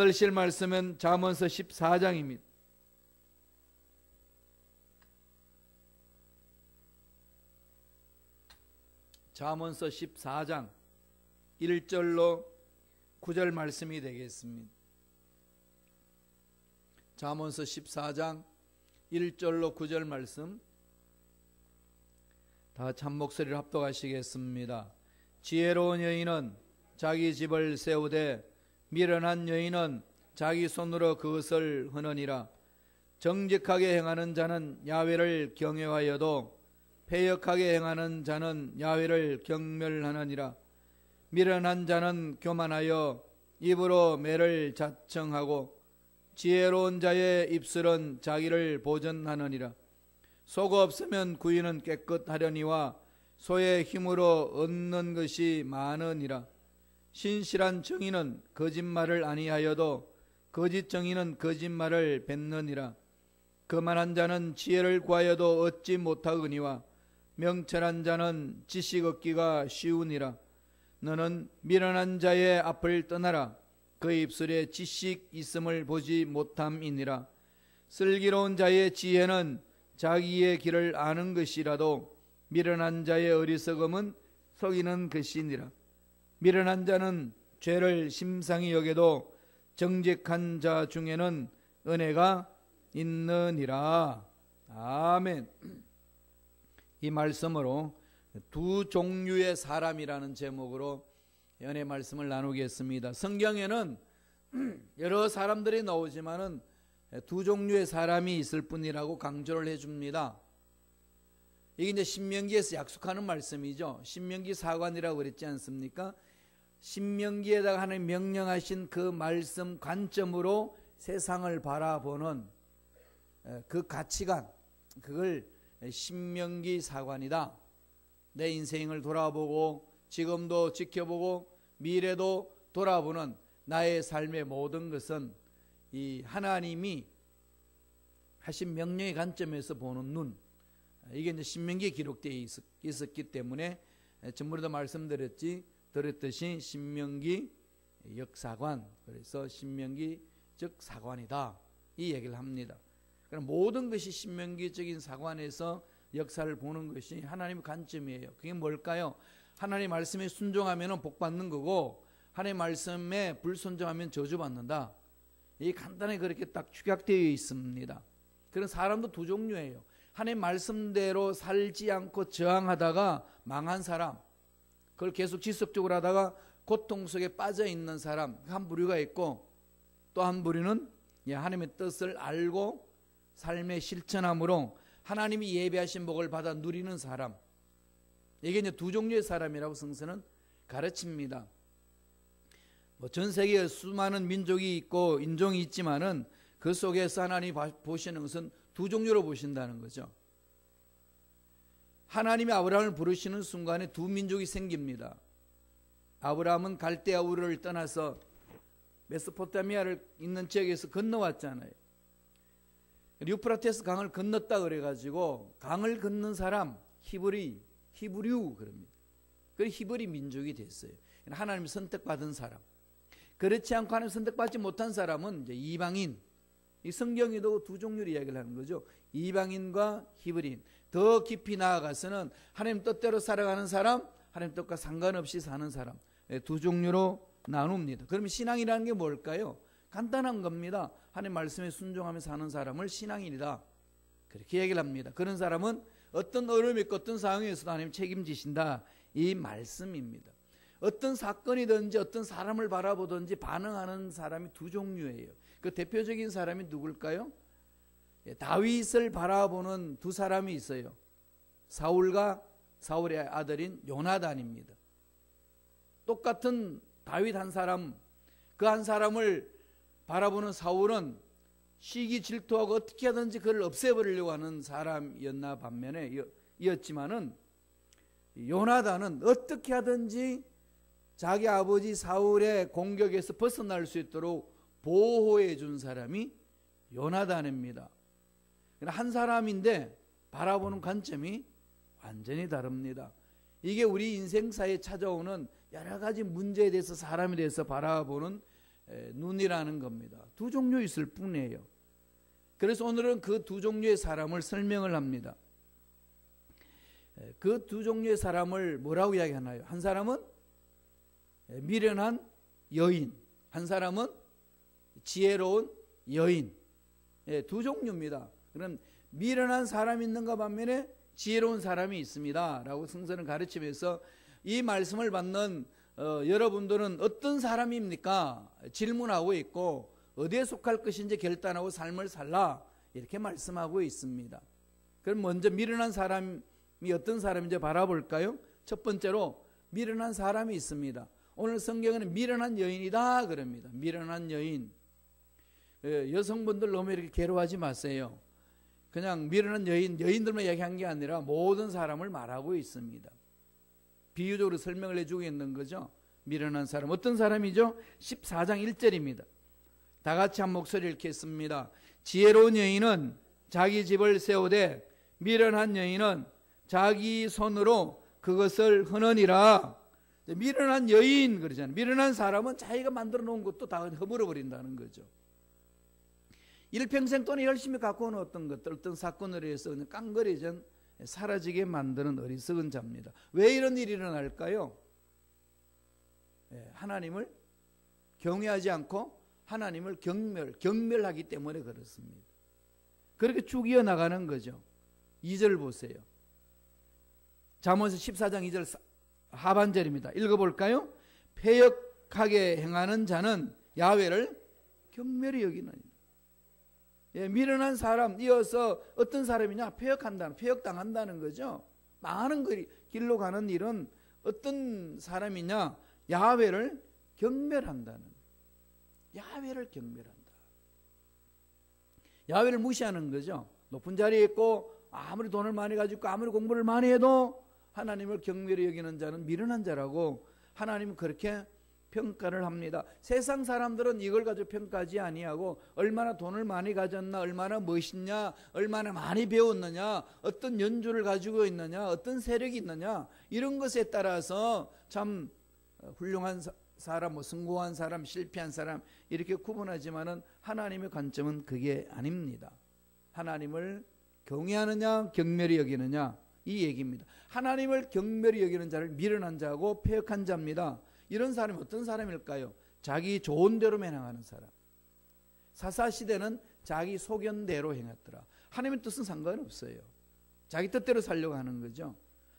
받으실 말씀은 잠언서 14장입니다. 잠언서 14장 1절로 9절 말씀이 되겠습니다. 잠언서 14장 1절로 9절 말씀 다 참목소리를 합독하시겠습니다. 지혜로운 여인은 자기 집을 세우되 미련한 여인은 자기 손으로 그것을 하느니라. 정직하게 행하는 자는 야훼를 경외하여도 패역하게 행하는 자는 야훼를 경멸하느니라. 미련한 자는 교만하여 입으로 매를 자청하고 지혜로운 자의 입술은 자기를 보전하느니라. 속 없으면 구유는 깨끗하려니와 소의 힘으로 얻는 것이 많으니라. 신실한 정의는 거짓말을 아니하여도 거짓 정의는 거짓말을 뱉느니라. 거만한 자는 지혜를 구하여도 얻지 못하거니와 명철한 자는 지식 얻기가 쉬우니라. 너는 미련한 자의 앞을 떠나라. 그 입술에 지식 있음을 보지 못함이니라. 슬기로운 자의 지혜는 자기의 길을 아는 것이라도 미련한 자의 어리석음은 속이는 것이니라. 미련한 자는 죄를 심상히 여겨도 정직한 자 중에는 은혜가 있느니라. 아멘. 이 말씀으로 두 종류의 사람이라는 제목으로 연애 말씀을 나누겠습니다. 성경에는 여러 사람들이 나오지만은 두 종류의 사람이 있을 뿐이라고 강조를 해줍니다. 이게 이제 신명기에서 약속하는 말씀이죠. 신명기 사관이라고 그랬지 않습니까? 신명기에다가 하나님 명령하신 그 말씀 관점으로 세상을 바라보는 그 가치관, 그걸 신명기 사관이다. 내 인생을 돌아보고 지금도 지켜보고 미래도 돌아보는 나의 삶의 모든 것은 이 하나님이 하신 명령의 관점에서 보는 눈, 이게 이제 신명기에 기록되어 있었기 때문에 전부도 말씀드렸듯이 신명기 역사관, 그래서 신명기 즉 사관이다, 이 얘기를 합니다. 그럼 모든 것이 신명기적인 사관에서 역사를 보는 것이 하나님의 관점이에요. 그게 뭘까요? 하나님 말씀에 순종하면 복 받는 거고 하나님 말씀에 불순종하면 저주받는다. 이게 간단히 그렇게 딱 축약되어 있습니다. 그런 사람도 두 종류예요. 하나님 말씀대로 살지 않고 저항하다가 망한 사람, 그걸 계속 지속적으로 하다가 고통 속에 빠져 있는 사람, 한 부류가 있고, 또 한 부류는 하나님의 뜻을 알고 삶의 실천함으로 하나님이 예비하신 복을 받아 누리는 사람, 이게 이제 두 종류의 사람이라고 성서는 가르칩니다. 전 세계에 수많은 민족이 있고 인종이 있지만은 그 속에서 하나님이 보시는 것은 두 종류로 보신다는 거죠. 하나님이 아브라함을 부르시는 순간에 두 민족이 생깁니다. 아브라함은 갈대아 우르를 떠나서 메소포타미아를 있는 지역에서 건너왔잖아요. 유프라테스 강을 건넜다 그래가지고 강을 건넌 사람 히브리우 그럽니다. 그래서 히브리 민족이 됐어요. 하나님 선택받은 사람. 그렇지 않고 하나님 선택받지 못한 사람은 이제 이방인. 이 성경에도 두 종류로 이야기를 하는 거죠. 이방인과 히브리인. 더 깊이 나아가서는 하나님 뜻대로 살아가는 사람, 하나님 뜻과 상관없이 사는 사람, 두 종류로 나눕니다. 그러면 신앙이라는 게 뭘까요? 간단한 겁니다. 하나님 말씀에 순종하며 사는 사람을 신앙인이다, 그렇게 얘기를 합니다. 그런 사람은 어떤 어려움이 있고 어떤 상황에서도 하나님 책임지신다, 이 말씀입니다. 어떤 사건이든지 어떤 사람을 바라보든지 반응하는 사람이 두 종류예요. 그 대표적인 사람이 누굴까요? 다윗을 바라보는 두 사람이 있어요. 사울과 사울의 아들인 요나단입니다. 똑같은 다윗 한 사람, 그 한 사람을 바라보는 사울은 시기 질투하고 어떻게 하든지 그를 없애버리려고 하는 사람이었나 반면에 이었지만은 요나단은 어떻게 하든지 자기 아버지 사울의 공격에서 벗어날 수 있도록 보호해 준 사람이 요나단입니다. 한 사람인데 바라보는 관점이 완전히 다릅니다. 이게 우리 인생사에 찾아오는 여러 가지 문제에 대해서 사람에 대해서 바라보는 눈이라는 겁니다. 두 종류 있을 뿐이에요. 그래서 오늘은 그 두 종류의 사람을 설명을 합니다. 그 두 종류의 사람을 뭐라고 이야기하나요? 한 사람은 미련한 여인, 한 사람은 지혜로운 여인. 두 종류입니다. 그럼 미련한 사람이 있는가 반면에 지혜로운 사람이 있습니다 라고 성서는 가르치면서 이 말씀을 받는 여러분들은 어떤 사람입니까? 질문하고 있고 어디에 속할 것인지 결단하고 삶을 살라 이렇게 말씀하고 있습니다. 그럼 먼저 미련한 사람이 어떤 사람인지 바라볼까요? 첫 번째로 미련한 사람이 있습니다. 오늘 성경에는 미련한 여인이다 그럽니다. 미련한 여인. 여성분들 너무 이렇게 괴로워하지 마세요. 그냥 미련한 여인들만 얘기한 게 아니라 모든 사람을 말하고 있습니다. 비유적으로 설명을 해주고 있는 거죠. 미련한 사람. 어떤 사람이죠? 14장 1절입니다. 다 같이 한 목소리를 읽겠습니다. 지혜로운 여인은 자기 집을 세우되 미련한 여인은 자기 손으로 그것을 허느니라. 미련한 여인 그러잖아요. 미련한 사람은 자기가 만들어 놓은 것도 다 허물어 버린다는 거죠. 일평생 동안 열심히 갖고 온 어떤 것들, 어떤 사건으로 해서 그냥 깡그리전 사라지게 만드는 어리석은 자입니다. 왜 이런 일이 일어날까요? 하나님을 경외하지 않고 하나님을 경멸하기 때문에 그렇습니다. 그렇게 쭉 이어나가는 거죠. 2절 보세요. 잠언서 14장 2절 하반절입니다. 읽어볼까요? 패역하게 행하는 자는 야훼를 경멸히 여기느니라. 미련한 사람, 이어서 어떤 사람이냐? 패역당한다는 거죠. 많은 길로 가는 일은 어떤 사람이냐? 야훼를 경멸한다는 거예요. 야훼를 경멸한다. 야훼를 무시하는 거죠. 높은 자리에 있고 아무리 돈을 많이 가지고 아무리 공부를 많이 해도 하나님을 경멸히 여기는 자는 미련한 자라고 하나님은 그렇게 평가를 합니다. 세상 사람들은 이걸 가지고 평가하지 아니하고 얼마나 돈을 많이 가졌나, 얼마나 멋있냐, 얼마나 많이 배웠느냐, 어떤 연주를 가지고 있느냐, 어떤 세력이 있느냐, 이런 것에 따라서 참 훌륭한 사람, 성공한 사람, 실패한 사람 이렇게 구분하지만은 하나님의 관점은 그게 아닙니다. 하나님을 경외하느냐 경멸히 여기느냐 이 얘기입니다. 하나님을 경멸히 여기는 자를 미련한 자고 패역한 자입니다. 이런 사람이 어떤 사람일까요? 자기 좋은 대로만 행하는 사람. 사사시대는 자기 소견대로 행했더라. 하나님의 뜻은 상관없어요. 자기 뜻대로 살려고 하는 거죠.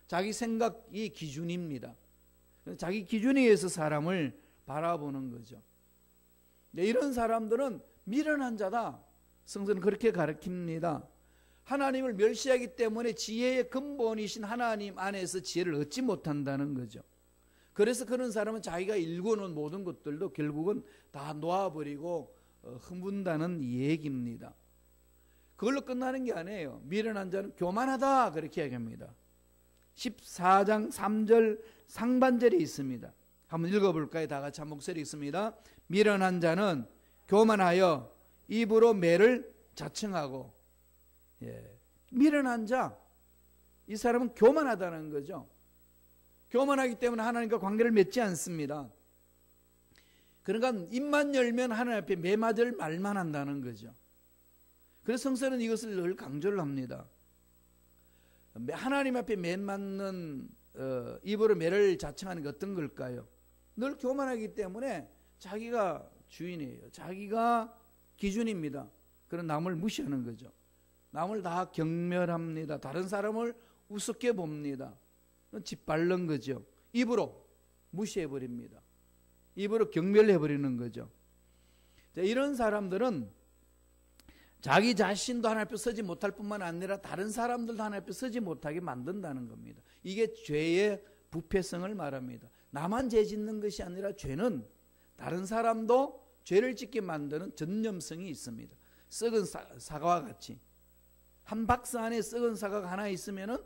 자기 생각이 기준입니다. 자기 기준에 의해서 사람을 바라보는 거죠. 이런 사람들은 미련한 자다. 성서는 그렇게 가르칩니다. 하나님을 멸시하기 때문에 지혜의 근본이신 하나님 안에서 지혜를 얻지 못한다는 거죠. 그래서 그런 사람은 자기가 일궈놓은 모든 것들도 결국은 다 놓아버리고 흥분다는 얘기입니다. 그걸로 끝나는 게 아니에요. 미련한 자는 교만하다 그렇게 얘기합니다. 14장 3절 상반절이 있습니다. 한번 읽어볼까요? 다 같이 한 목소리 있습니다. 미련한 자는 교만하여 입으로 매를 자청하고. 미련한 자, 이 사람은 교만하다는 거죠. 교만하기 때문에 하나님과 관계를 맺지 않습니다. 그러니까 입만 열면 하나님 앞에 매 맞을 말만 한다는 거죠. 그래서 성서는 이것을 늘 강조를 합니다. 하나님 앞에 매 맞는 입으로 매를 자청하는 게 어떤 걸까요? 늘 교만하기 때문에 자기가 주인이에요. 자기가 기준입니다. 그런 남을 무시하는 거죠. 남을 다 경멸합니다. 다른 사람을 우습게 봅니다. 짓밟는 거죠. 입으로 무시해버립니다. 입으로 경멸해버리는 거죠. 자, 이런 사람들은 자기 자신도 하나님 앞에 서지 못할 뿐만 아니라 다른 사람들도 하나님 앞에 서지 못하게 만든다는 겁니다. 이게 죄의 부패성을 말합니다. 나만 죄 짓는 것이 아니라 죄는 다른 사람도 죄를 짓게 만드는 전념성이 있습니다. 썩은 사과와 같이 한 박스 안에 썩은 사과가 하나 있으면은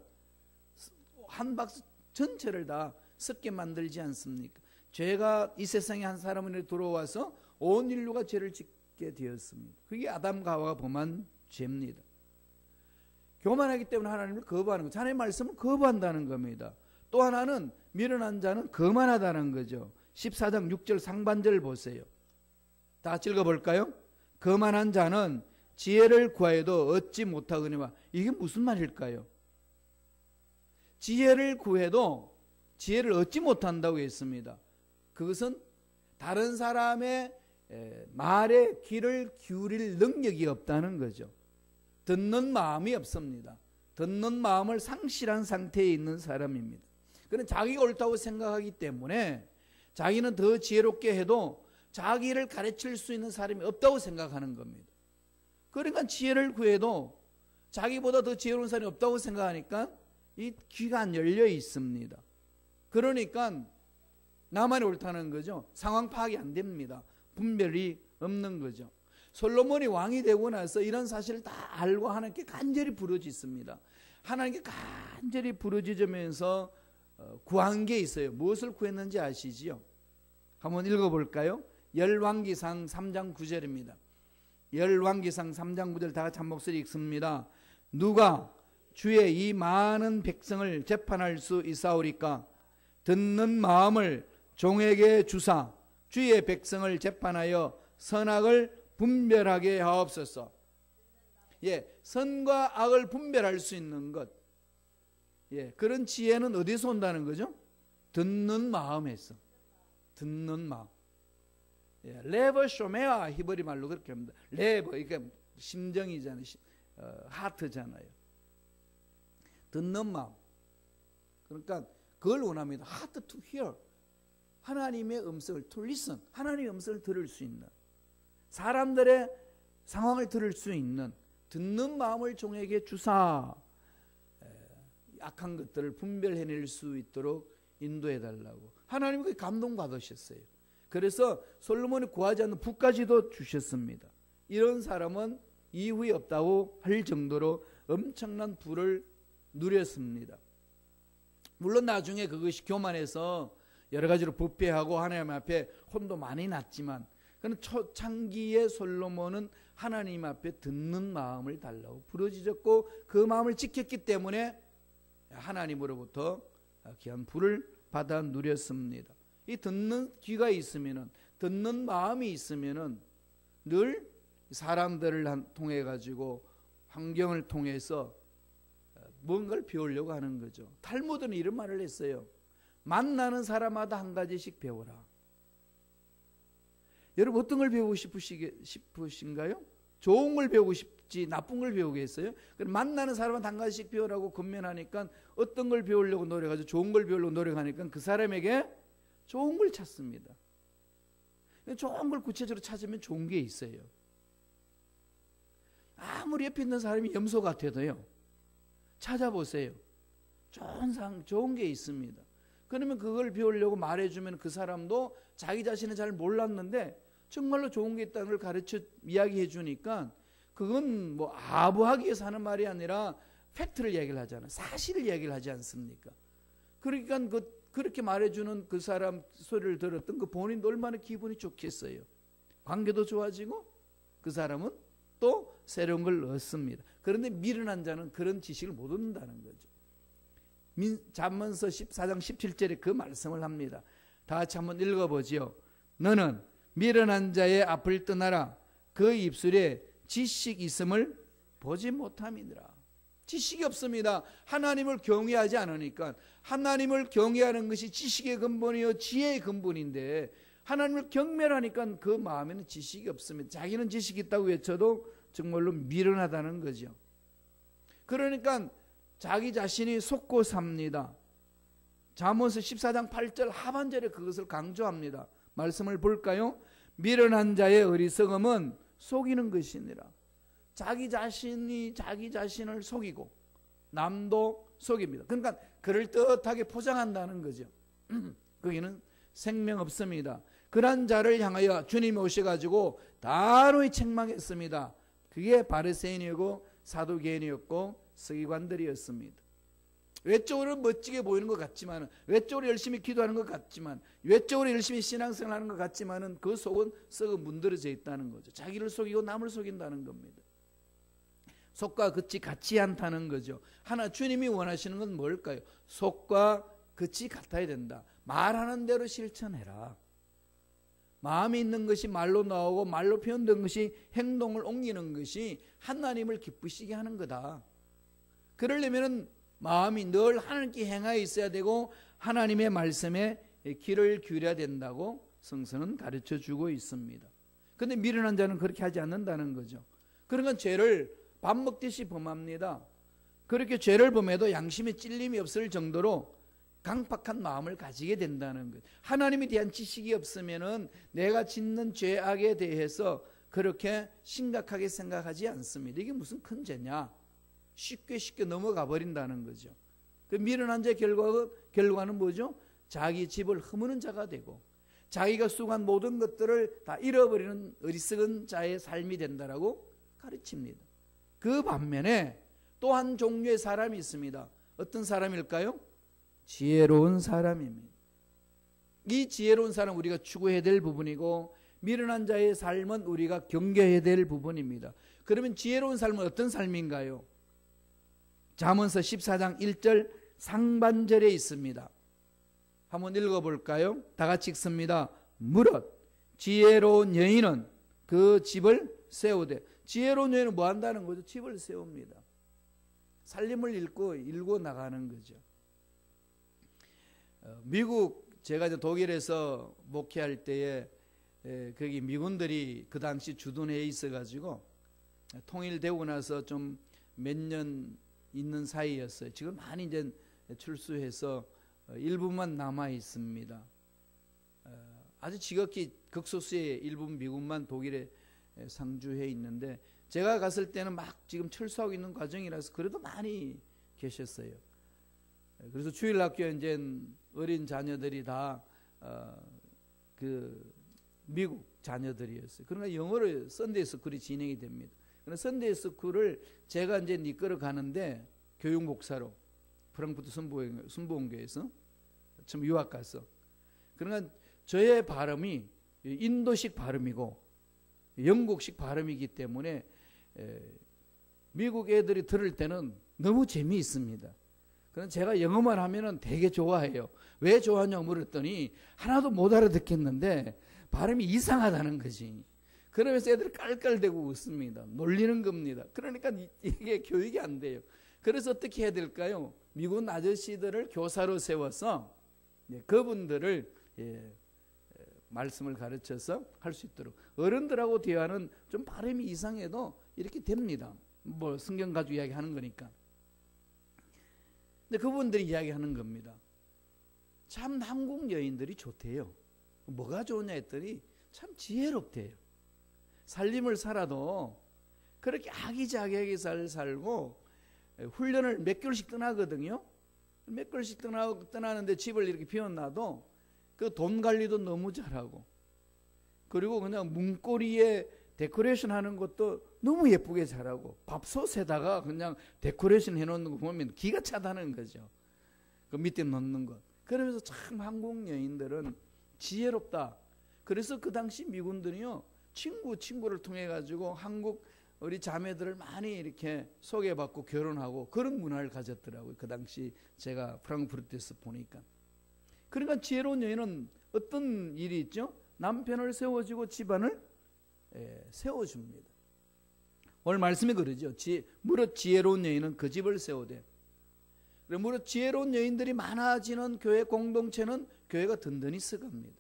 한 박스 전체를 다 썩게 만들지 않습니까? 죄가 이 세상에 한 사람으로 들어와서 온 인류가 죄를 짓게 되었습니다. 그게 아담과 하와가 범한 죄입니다. 교만하기 때문에 하나님을 거부하는 거죠. 하나님의 말씀을 거부한다는 겁니다. 또 하나는 미련한 자는 거만하다는 거죠. 14장 6절 상반절 보세요. 다 같이 읽어볼까요? 거만한 자는 지혜를 구하여도 얻지 못하거니와. 이게 무슨 말일까요? 지혜를 구해도 지혜를 얻지 못한다고 했습니다. 그것은 다른 사람의 말에 귀를 기울일 능력이 없다는 거죠. 듣는 마음이 없습니다. 듣는 마음을 상실한 상태에 있는 사람입니다. 그는 자기가 옳다고 생각하기 때문에 자기는 더 지혜롭게 해도 자기를 가르칠 수 있는 사람이 없다고 생각하는 겁니다. 그러니까 지혜를 구해도 자기보다 더 지혜로운 사람이 없다고 생각하니까 이 귀가 안 열려 있습니다. 그러니까 나만이 옳다는 거죠. 상황 파악이 안 됩니다. 분별이 없는 거죠. 솔로몬이 왕이 되고 나서 이런 사실을 다 알고 하나님께 간절히 부르짖습니다. 하나님께 간절히 부르짖으면서 구한 게 있어요. 무엇을 구했는지 아시지요? 한번 읽어볼까요? 열왕기상 3장 9절입니다. 열왕기상 3장 9절 다 같이 한 목소리 읽습니다. 누가 주의 이 많은 백성을 재판할 수 있사오리까? 듣는 마음을 종에게 주사 주의 백성을 재판하여 선악을 분별하게 하옵소서. 선과 악을 분별할 수 있는 것. 그런 지혜는 어디서 온다는 거죠? 듣는 마음에서. 듣는 마음. 레버 쇼메아 히브리 말로 그렇게 합니다. 레버, 그러니까 심정이잖아요. 하트잖아요. 듣는 마음. 그러니까 그걸 원합니다. Heart to hear. 하나님의 음성을 to listen. 하나님의 음성을 들을 수 있는, 사람들의 상황을 들을 수 있는 듣는 마음을 종에게 주사 악한 것들을 분별해낼 수 있도록 인도해달라고 하나님이 감동받으셨어요. 그래서 솔로몬이 구하지 않는 붓까지도 주셨습니다. 이런 사람은 이후에 없다고 할 정도로 엄청난 부를 누렸습니다. 물론 나중에 그것이 교만해서 여러 가지로 부패하고 하나님 앞에 혼도 많이 났지만, 그는 초창기의 솔로몬은 하나님 앞에 듣는 마음을 달라고 부르짖었고 그 마음을 지켰기 때문에 하나님으로부터 귀한 부를 받아 누렸습니다. 이 듣는 귀가 있으면은, 듣는 마음이 있으면은 늘 사람들을 통해 가지고 환경을 통해서 뭔가를 배우려고 하는 거죠. 탈무드는 이런 말을 했어요. 만나는 사람마다 한 가지씩 배워라. 여러분 어떤 걸 배우고 싶으신가요? 좋은 걸 배우고 싶지 나쁜 걸 배우겠어요? 그럼 만나는 사람한테 한 가지씩 배우라고 권면하니까 어떤 걸 배우려고 노력하죠? 좋은 걸 배우려고 노력하니까 그 사람에게 좋은 걸 찾습니다. 좋은 걸 구체적으로 찾으면 좋은 게 있어요. 아무리 옆에 있는 사람이 염소 같아도요, 찾아보세요. 좋은 게 있습니다. 그러면 그걸 배우려고 말해주면 그 사람도 자기 자신은 잘 몰랐는데 정말로 좋은 게 있다는 걸 가르쳐 이야기해 주니까 그건 뭐 아부하기 위해서 하는 말이 아니라 팩트를 얘기를 하잖아요. 사실을 얘기를 하지 않습니까? 그러니까 그렇게 말해주는 그 사람 소리를 들었던 그 본인도 얼마나 기분이 좋겠어요. 관계도 좋아지고 그 사람은 또 새로운 걸 얻습니다. 그런데 미련한 자는 그런 지식을 못 얻는다는 거죠. 잠언서 14장 17절에 그 말씀을 합니다. 다 같이 한번 읽어보지요. 너는 미련한 자의 앞을 떠나라. 그 입술에 지식 있음을 보지 못함이니라. 지식이 없습니다. 하나님을 경외하지 않으니까. 하나님을 경외하는 것이 지식의 근본이요 지혜의 근본인데 하나님을 경멸하니까 그 마음에는 지식이 없습니다. 자기는 지식이 있다고 외쳐도 정말로 미련하다는 거죠. 그러니까 자기 자신이 속고 삽니다. 잠언서 14장 8절 하반절에 그것을 강조합니다. 말씀을 볼까요? 미련한 자의 어리석음은 속이는 것이니라. 자기 자신이 자기 자신을 속이고 남도 속입니다. 그러니까 그럴듯하게 포장한다는 거죠. 거기는 생명 없습니다. 그런 자를 향하여 주님이 오셔가지고 단호히 책망했습니다. 그게 바리새인이고 사두개인이었고 서기관들이었습니다. 외적으로는 멋지게 보이는 것 같지만, 외적으로 열심히 기도하는 것 같지만, 외적으로 열심히 신앙생활하는 것 같지만은 그 속은 썩어 문드러져 있다는 거죠. 자기를 속이고 남을 속인다는 겁니다. 속과 겉이 같지 않다는 거죠. 주님이 원하시는 건 뭘까요? 속과 겉이 같아야 된다. 말하는 대로 실천해라. 마음에 있는 것이 말로 나오고 말로 표현된 것이 행동을 옮기는 것이 하나님을 기쁘시게 하는 거다. 그러려면 마음이 늘 하나님께 행하여 있어야 되고 하나님의 말씀에 귀를 기울여야 된다고 성서는 가르쳐 주고 있습니다. 그런데 미련한 자는 그렇게 하지 않는다는 거죠. 그러니까 죄를 밥 먹듯이 범합니다. 그렇게 죄를 범해도 양심에 찔림이 없을 정도로 강팍한 마음을 가지게 된다는 것. 하나님에 대한 지식이 없으면은 내가 짓는 죄악에 대해서 그렇게 심각하게 생각하지 않습니다. 이게 무슨 큰 죄냐? 쉽게 넘어가 버린다는 거죠. 그 미련한 자의 결과는 뭐죠? 자기 집을 허무는 자가 되고 자기가 수고한 모든 것들을 다 잃어버리는 어리석은 자의 삶이 된다라고 가르칩니다. 그 반면에 또 한 종류의 사람이 있습니다. 어떤 사람일까요? 지혜로운 사람입니다. 이 지혜로운 사람 우리가 추구해야 될 부분이고 미련한 자의 삶은 우리가 경계해야 될 부분입니다. 그러면 지혜로운 삶은 어떤 삶인가요? 잠언서 14장 1절 상반절에 있습니다. 한번 읽어볼까요? 다 같이 읽습니다. 무릇 지혜로운 여인은 그 집을 세우되. 지혜로운 여인은 뭐 한다는 거죠? 집을 세웁니다. 살림을 일고 나가는 거죠. 미국, 제가 독일에서 목회할 때에 거기 미군들이 그 당시 주둔해 있어가지고 통일되고 나서 좀 몇 년 있는 사이였어요. 지금 많이 이제 출소해서 일부만 남아 있습니다. 아주 지극히 극소수의 일부 미군만 독일에 상주해 있는데 제가 갔을 때는 막 지금 철수하고 있는 과정이라서 그래도 많이 계셨어요. 그래서 주일학교에 이제 어린 자녀들이 다 그 미국 자녀들이었어요. 그러니까 영어로 선데이 스쿨이 진행이 됩니다. 그래서 선데이 스쿨을 제가 이제 이끌어 가는데 교육 목사로 프랑크푸르트 순복음교회에서 처음 유학 가서. 그러니까 저의 발음이 인도식 발음이고 영국식 발음이기 때문에 미국 애들이 들을 때는 너무 재미있습니다. 그럼 제가 영어만 하면은 되게 좋아해요. 왜 좋아하냐고 물었더니 하나도 못 알아듣겠는데 발음이 이상하다는 거지. 그러면서 애들이 깔깔대고 웃습니다. 놀리는 겁니다. 그러니까 이게 교육이 안 돼요. 그래서 어떻게 해야 될까요? 미국 아저씨들을 교사로 세워서 그분들을 말씀을 가르쳐서 할 수 있도록. 어른들하고 대화는 좀 발음이 이상해도 이렇게 됩니다. 뭐 성경 가지고 이야기하는 거니까. 근데 그분들이 이야기하는 겁니다. 참 한국 여인들이 좋대요. 뭐가 좋으냐 했더니 참 지혜롭대요. 살림을 살아도 그렇게 아기자기하게 살고 훈련을 몇 개월씩 떠나거든요. 몇 개월씩 떠나는데 집을 이렇게 비워놔도 그 돈 관리도 너무 잘하고 그리고 그냥 문고리에 데코레이션 하는 것도 너무 예쁘게 잘하고 밥솥에다가 그냥 데코레이션 해놓는 거 보면 기가 차다는 거죠. 그 밑에 넣는 것. 그러면서 참 한국 여인들은 지혜롭다. 그래서 그 당시 미군들이요 친구를 통해 가지고 한국 우리 자매들을 많이 이렇게 소개받고 결혼하고 그런 문화를 가졌더라고요. 그 당시 제가 프랑크푸르트에서 보니까. 그러니까 지혜로운 여인은 어떤 일이 있죠? 남편을 세워주고 집안을 세워줍니다. 오늘 말씀이 그러죠. 무릇 지혜로운 여인은 그 집을 세우되. 무릇 지혜로운 여인들이 많아지는 교회 공동체는 교회가 든든히 서갑니다.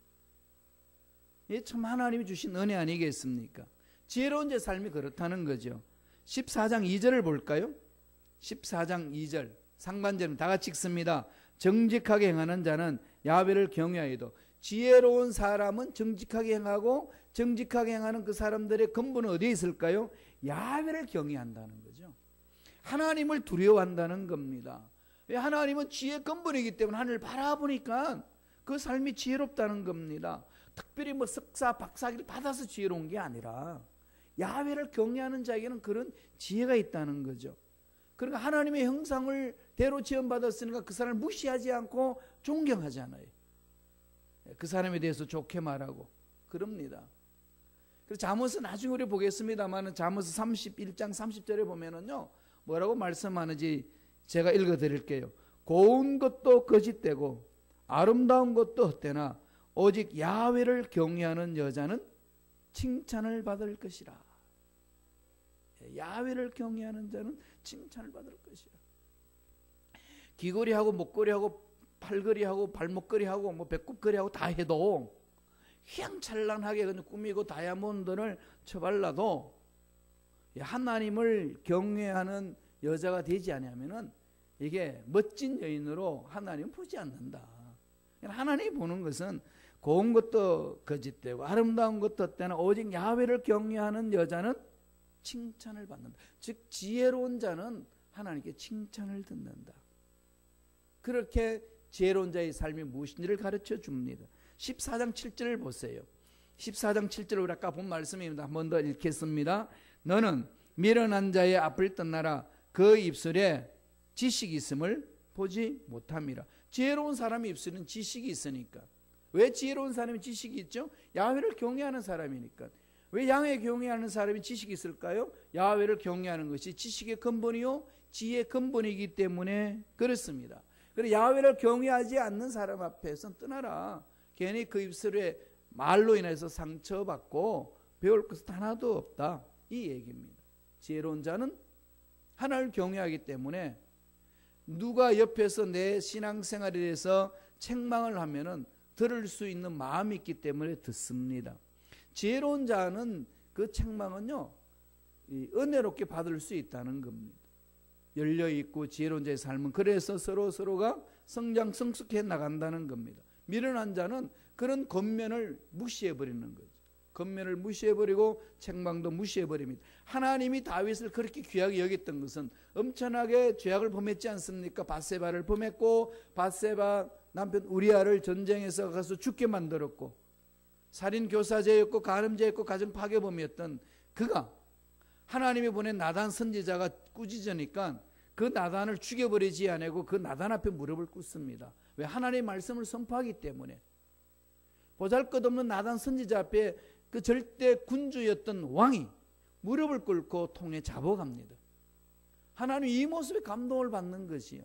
이게 참 하나님이 주신 은혜 아니겠습니까? 지혜로운 제 삶이 그렇다는 거죠. 14장 2절을 볼까요? 14장 2절 상반절은 다 같이 읽습니다. 정직하게 행하는 자는 야훼를 경외하여도. 지혜로운 사람은 정직하게 행하고 정직하게 행하는 그 사람들의 근본은 어디에 있을까요? 야훼를 경외한다는 거죠. 하나님을 두려워한다는 겁니다. 하나님은 지혜의 근본이기 때문에 하늘을 바라보니까 그 삶이 지혜롭다는 겁니다. 특별히 뭐 석사, 박사기를 받아서 지혜로운 게 아니라 야훼를 경외하는 자에게는 그런 지혜가 있다는 거죠. 그러니까 하나님의 형상을 대로 지음받았으니까 그 사람을 무시하지 않고 존경하잖아요. 그 사람에 대해서 좋게 말하고 그럽니다. 그래서 잠언서 나중에 우리 보겠습니다만 잠언서 31장 30절에 보면은요 뭐라고 말씀하는지 제가 읽어드릴게요. 고운 것도 거짓되고 아름다운 것도 헛되나 오직 야훼를 경외하는 여자는 칭찬을 받을 것이라. 야훼를 경외하는 자는 칭찬을 받을 것이라. 귀걸이하고 목걸이하고 팔걸이하고 발목걸이하고 뭐 배꼽걸이하고 다 해도 휘황찬란하게 꾸미고 다이아몬드를 쳐발라도 하나님을 경외하는 여자가 되지 않으면은 이게 멋진 여인으로 하나님 보지 않는다. 하나님이 보는 것은 고운 것도 거짓되고 아름다운 것도 때는 오직 야훼를 경외하는 여자는 칭찬을 받는다. 즉 지혜로운 자는 하나님께 칭찬을 듣는다. 그렇게 지혜로운 자의 삶이 무엇인지를 가르쳐 줍니다. 14장 7절을 보세요. 14장 7절을 우리 아까 본 말씀입니다. 한 번 더 읽겠습니다. 너는 미련한 자의 앞을 떠나라. 그 입술에 지식이 있음을 보지 못함이라. 지혜로운 사람의 입술은 지식이 있으니까. 왜 지혜로운 사람이 지식이 있죠? 야훼를 경외하는 사람이니까. 왜 야훼를 경외하는 사람이 지식이 있을까요? 야훼를 경외하는 것이 지식의 근본이요 지혜의 근본이기 때문에 그렇습니다. 그래서 야훼를 경외하지 않는 사람 앞에서 떠나라. 괜히 그 입술에 말로 인해서 상처받고 배울 것은 하나도 없다. 이 얘기입니다. 지혜로운 자는 하나님을 경외하기 때문에 누가 옆에서 내 신앙생활에 대해서 책망을 하면은 들을 수 있는 마음이 있기 때문에 듣습니다. 지혜로운 자는 그 책망은요 은혜롭게 받을 수 있다는 겁니다. 열려있고 지혜로운 자의 삶은 그래서 서로가 성장성숙해 나간다는 겁니다. 미련한 자는 그런 겉면을 무시해버리는 거죠. 겉면을 무시해버리고 책망도 무시해버립니다. 하나님이 다윗을 그렇게 귀하게 여겼던 것은 엄청나게 죄악을 범했지 않습니까? 밧세바를 범했고 밧세바 남편 우리아를 전쟁에서 가서 죽게 만들었고 살인교사죄였고 간음죄였고 가정파괴범이었던 그가 하나님이 보낸 나단 선지자가 꾸짖으니까 그 나단을 죽여버리지 않고 그 나단 앞에 무릎을 꿇습니다. 왜? 하나님의 말씀을 선포하기 때문에. 보잘것없는 나단 선지자 앞에 그 절대 군주였던 왕이 무릎을 꿇고 통에 잡아갑니다. 하나님 이 모습에 감동을 받는 것이요.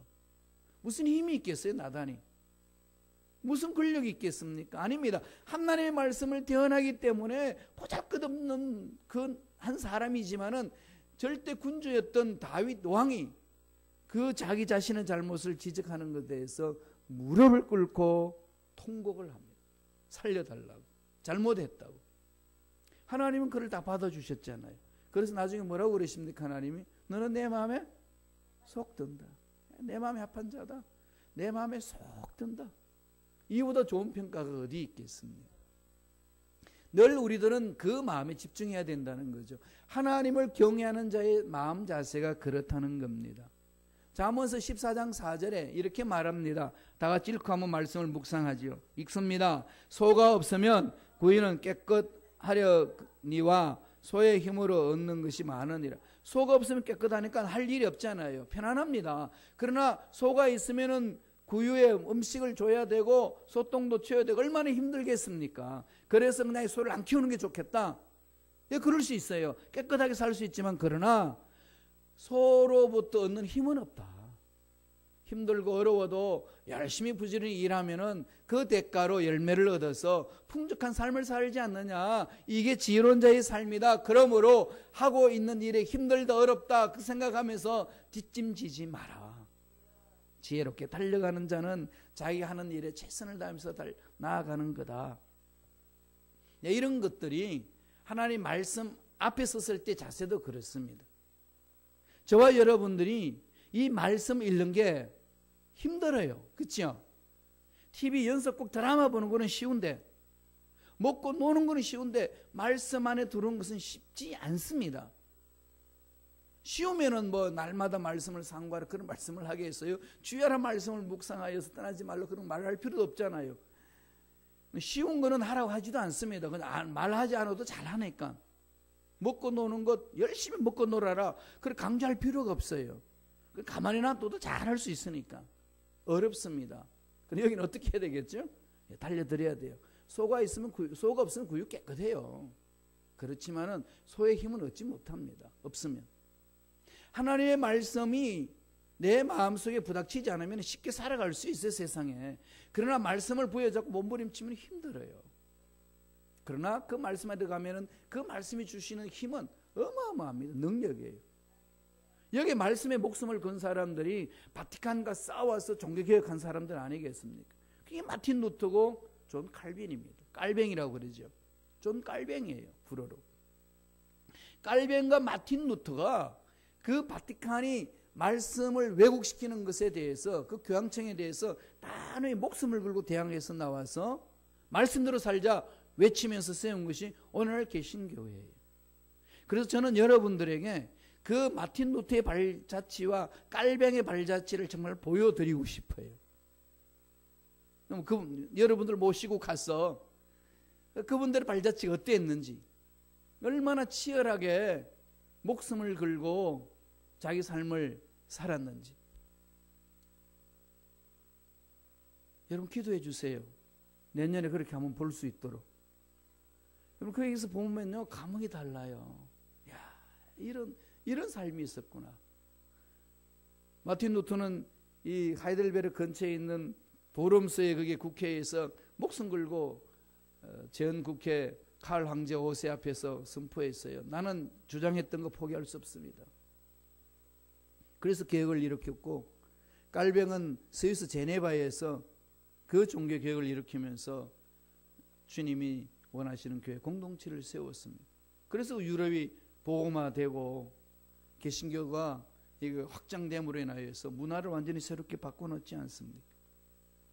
무슨 힘이 있겠어요 나단이? 무슨 권력이 있겠습니까? 아닙니다. 하나님의 말씀을 대언하기 때문에 보잘것없는 그 한 사람이지만은 절대 군주였던 다윗 왕이 그 자기 자신의 잘못을 지적하는 것에 대해서 무릎을 꿇고 통곡을 합니다. 살려달라고. 잘못했다고. 하나님은 그를 다 받아주셨잖아요. 그래서 나중에 뭐라고 그러십니까? 하나님이 너는 내 마음에 속 든다. 내 마음에 합한 자다. 내 마음에 속 든다. 이보다 좋은 평가가 어디 있겠습니까? 늘 우리들은 그 마음에 집중해야 된다는 거죠. 하나님을 경외하는 자의 마음 자세가 그렇다는 겁니다. 잠언서 14장 4절에 이렇게 말합니다. 다 같이 읽고 한번 말씀을 묵상하지요. 읽습니다. 소가 없으면 구이는 깨끗하려니와 소의 힘으로 얻는 것이 많으니라. 소가 없으면 깨끗하니까 할 일이 없잖아요. 편안합니다. 그러나 소가 있으면은 구유에 음식을 줘야 되고 소똥도 치워야 되고 얼마나 힘들겠습니까? 그래서 그냥 소를 안 키우는 게 좋겠다. 예, 그럴 수 있어요. 깨끗하게 살 수 있지만 그러나 소로부터 얻는 힘은 없다. 힘들고 어려워도 열심히 부지런히 일하면은 그 대가로 열매를 얻어서 풍족한 삶을 살지 않느냐. 이게 지혜로운 자의 삶이다. 그러므로 하고 있는 일에 힘들다 어렵다 그 생각하면서 뒷짐지지 마라. 지혜롭게 달려가는 자는 자기가 하는 일에 최선을 다하면서 나아가는 거다. 네, 이런 것들이 하나님 말씀 앞에 섰을 때 자세도 그렇습니다. 저와 여러분들이 이 말씀 읽는 게 힘들어요. 그렇죠? TV 연속곡 드라마 보는 거는 쉬운데 먹고 노는 거는 쉬운데 말씀 안에 들어온 것은 쉽지 않습니다. 쉬우면은 뭐 날마다 말씀을 상고하라 그런 말씀을 하게 했어요. 주야라 말씀을 묵상하여서 떠나지 말라 그런 말을 할 필요도 없잖아요. 쉬운 거는 하라고 하지도 않습니다. 그냥 말하지 않아도 잘하니까. 먹고 노는 것 열심히 먹고 놀아라. 그걸 강조할 필요가 없어요. 가만히 놔둬도 잘할 수 있으니까. 어렵습니다. 그럼 여기는 어떻게 해야 되겠죠? 달려드려야 돼요. 소가 있으면 소가 없으면 구유 깨끗해요. 그렇지만은 소의 힘은 얻지 못합니다. 없으면. 하나님의 말씀이 내 마음속에 부닥치지 않으면 쉽게 살아갈 수 있어요, 세상에. 그러나 말씀을 부여잡고 몸부림치면 힘들어요. 그러나 그 말씀에 들어가면 그 말씀이 주시는 힘은 어마어마합니다. 능력이에요. 여기 말씀에 목숨을 건 사람들이 바티칸과 싸워서 종교개혁한 사람들 아니겠습니까? 그게 마틴 루터고 존 칼빈입니다. 깔뱅이라고 그러죠. 존 깔뱅이에요, 불어로. 깔뱅과 마틴 루터가 그 바티칸이 말씀을 왜곡시키는 것에 대해서, 그 교황청에 대해서 단호히 목숨을 걸고 대항해서 나와서 말씀대로 살자 외치면서 세운 것이 오늘날 개신교회예요. 그래서 저는 여러분들에게 그 마틴 루터의 발자취와 깔뱅의 발자취를 정말 보여드리고 싶어요. 여러분들 모시고 가서 그분들의 발자취가 어땠는지, 얼마나 치열하게 목숨을 걸고 자기 삶을 살았는지. 여러분 기도해 주세요. 내년에 그렇게 한번 볼 수 있도록. 여러분 거기서 보면요, 감흥이 달라요. 야, 이런 삶이 있었구나. 마틴 루터는 이 하이델베르 근처에 있는 도름스의 그게 국회에서 목숨 걸고 전 국회 칼 황제 5세 앞에서 선포했어요. 나는 주장했던 거 포기할 수 없습니다. 그래서 개혁을 일으켰고, 깔뱅은 스위스 제네바에서 그 종교 개혁을 일으키면서 주님이 원하시는 교회 공동체를 세웠습니다. 그래서 유럽이 복음화되고 개신교가 확장됨으로 인하여서 문화를 완전히 새롭게 바꿔놓지 않습니까?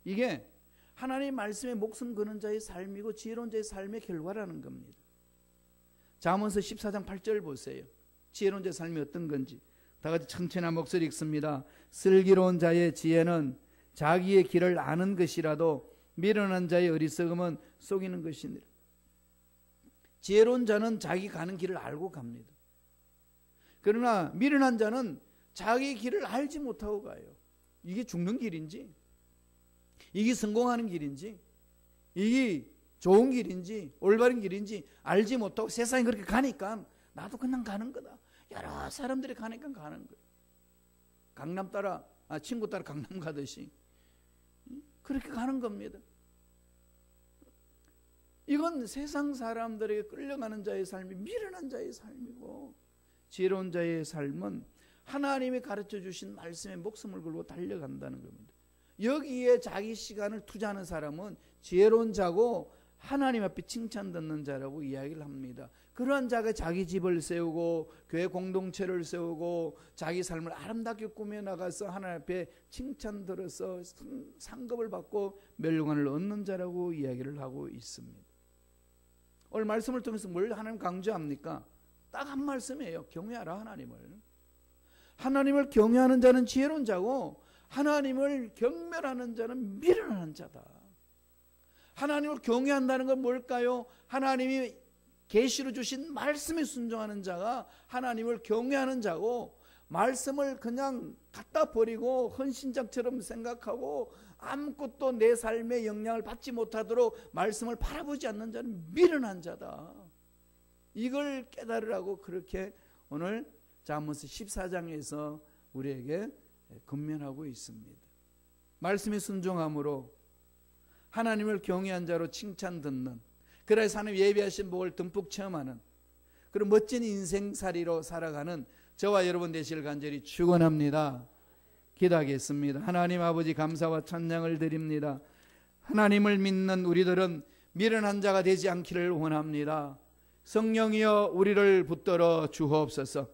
이게 하나님의 말씀에 목숨 거는 자의 삶이고 지혜로운 자의 삶의 결과라는 겁니다. 잠언서 14장 8절 보세요. 지혜로운 자의 삶이 어떤 건지 다 같이 천천한 목소리 읽습니다. 슬기로운 자의 지혜는 자기의 길을 아는 것이라도 미련한 자의 어리석음은 속이는 것이니라. 지혜로운 자는 자기 가는 길을 알고 갑니다. 그러나 미련한 자는 자기 길을 알지 못하고 가요. 이게 죽는 길인지, 이게 성공하는 길인지, 이게 좋은 길인지 올바른 길인지 알지 못하고 세상이 그렇게 가니까 나도 그냥 가는 거다. 여러 사람들이 가니까 가는 거예요. 강남 따라, 친구 따라 강남 가듯이 그렇게 가는 겁니다. 이건 세상 사람들에게 끌려가는 자의 삶이 미련한 자의 삶이고, 지혜로운 자의 삶은 하나님이 가르쳐 주신 말씀에 목숨을 걸고 달려간다는 겁니다. 여기에 자기 시간을 투자하는 사람은 지혜로운 자고 하나님 앞에 칭찬 듣는 자라고 이야기를 합니다. 그러한 자가 자기 집을 세우고 교회 공동체를 세우고 자기 삶을 아름답게 꾸며 나가서 하나님 앞에 칭찬 들어서 상급을 받고 멸관을 얻는 자라고 이야기를 하고 있습니다. 오늘 말씀을 통해서 뭘 하나님 강조합니까? 딱 한 말씀이에요. 경외하라 하나님을. 하나님을 경외하는 자는 지혜로운 자고 하나님을 경멸하는 자는 미련한 자다. 하나님을 경외한다는 건 뭘까요? 하나님이 계시로 주신 말씀에 순종하는 자가 하나님을 경외하는 자고, 말씀을 그냥 갖다 버리고 헌신장처럼 생각하고 아무것도 내 삶에 영향을 받지 못하도록 말씀을 바라보지 않는 자는 미련한 자다. 이걸 깨달으라고 그렇게 오늘 잠언서 14장에서 우리에게 권면하고 있습니다. 말씀에 순종함으로 하나님을 경외한 자로 칭찬 듣는, 그래서 하나님 예비하신 복을 듬뿍 체험하는 그런 멋진 인생살이로 살아가는 저와 여러분 되시길 간절히 축원합니다. 기도하겠습니다. 하나님 아버지, 감사와 찬양을 드립니다. 하나님을 믿는 우리들은 미련한 자가 되지 않기를 원합니다. 성령이여 우리를 붙들어 주옵소서.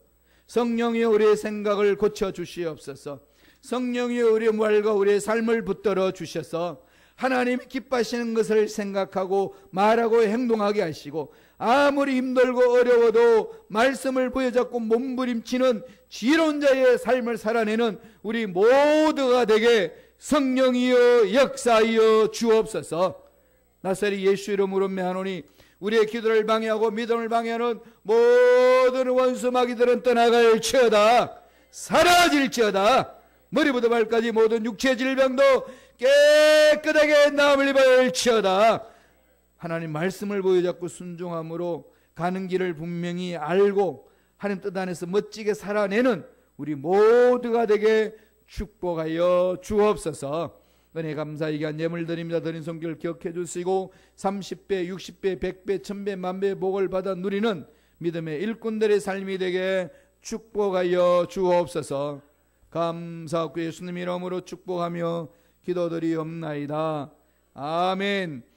성령이여 우리의 생각을 고쳐 주시옵소서. 성령이여 우리의 말과 우리의 삶을 붙들어 주셔서 하나님이 기뻐하시는 것을 생각하고 말하고 행동하게 하시고, 아무리 힘들고 어려워도 말씀을 부여잡고 몸부림치는 지혜로운 자의 삶을 살아내는 우리 모두가 되게 성령이여 역사하여 주옵소서. 나사렛 예수 이름으로 명하노니 우리의 기도를 방해하고 믿음을 방해하는 모든 원수 마귀들은 떠나갈지어다. 사라질지어다. 머리부터 발까지 모든 육체 질병도 깨끗하게 나음을 입을지어다. 하나님 말씀을 보여잡고 순종함으로 가는 길을 분명히 알고 하나님 뜻 안에서 멋지게 살아내는 우리 모두가 되게 축복하여 주옵소서. 은혜 감사히 귀한 예물 드립니다. 드린 손길 기억해 주시고 30배, 60배, 100배, 1000배, 만배 복을 받아 누리는 믿음의 일꾼들의 삶이 되게 축복하여 주옵소서. 감사하고 예수님 이름으로 축복하며 기도드리옵나이다. 아멘.